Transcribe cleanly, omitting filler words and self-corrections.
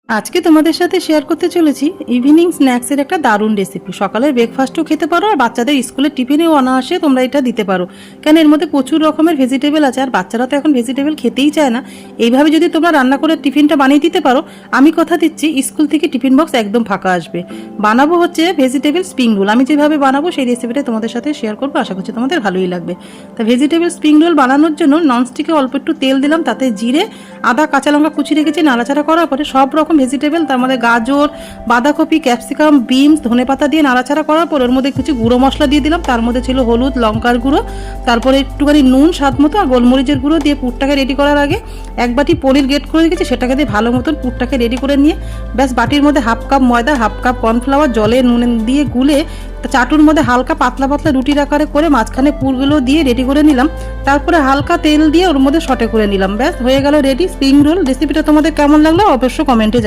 আজকে তোমাদের সাথে শেয়ার করতে চলেছি ইভিনিং স্ন্যাক্সের একটা দারুণ রেসিপি। সকালের ব্রেকফাস্টও খেতে পারো আর বাচ্চাদের স্কুলের টিফিনেও অনায়াসে তোমরা এটা দিতে পারো, কেন এর মধ্যে প্রচুর রকমের ভেজিটেবল আছে আর বাচ্চারা তো এখন ভেজিটেবল খেতেই চায় না। এইভাবে যদি তোমরা রান্না করে টিফিনটা বানিয়ে দিতে পারো, আমি কথা দিচ্ছি স্কুল থেকে টিফিন বক্স একদম ফাঁকা আসবে। বানাবো হচ্ছে ভেজিটেবল স্প্রিং রোল। আমি যেভাবে বানাবো সেই রেসিপিটা তোমাদের সাথে শেয়ার করবো, আশা করছি তোমাদের ভালোই লাগবে। তা ভেজিটেবল স্প্রিং রোল বানানোর জন্য ননস্টিকে অল্প একটু তেল দিলাম, তাতে জিরে, আদা, কাঁচা লঙ্কা কুচি রেখেছি। নাড়াচাড়া করার পরে সব রকম ভেজিটেবল, তার মধ্যে গাজর, বাঁধাকপি, ক্যাপসিকাম, বিনস, ধনেপাতা দিয়ে নাড়াচাড়া করার পর ওর মধ্যে কিছু গুঁড়ো মশলা দিয়ে দিলাম। তার মধ্যে ছিল হলুদ, লঙ্কার গুঁড়ো, তারপরে একটুখানি নুন স্বাদ মতো আর গোলমরিচের গুঁড়ো দিয়ে পুরটাকে রেডি করার আগে এক বাটি পনির গ্রেট করে রেখেছি, সেটাকে দিয়ে ভালো মতন পুরটাকে রেডি করে নিয়ে ব্যাস বাটির মধ্যে হাফ কাপ ময়দা, হাফ কাপ কর্নফ্লাওয়ার জলে নুন দিয়ে গুলে চাটুর মধ্যে হালকা পাতলা পাতলা রুটির আকারে করে মাঝখানে পুরগুলো দিয়ে রেডি করে নিলাম। তারপরে হালকা তেল দিয়ে ওর মধ্যে সটে করে নিলাম। ব্যাস হয়ে গেল রেডি স্প্রিং রোল। রেসিপিটা তোমাদের কেমন লাগলো অবশ্য কমেন্টে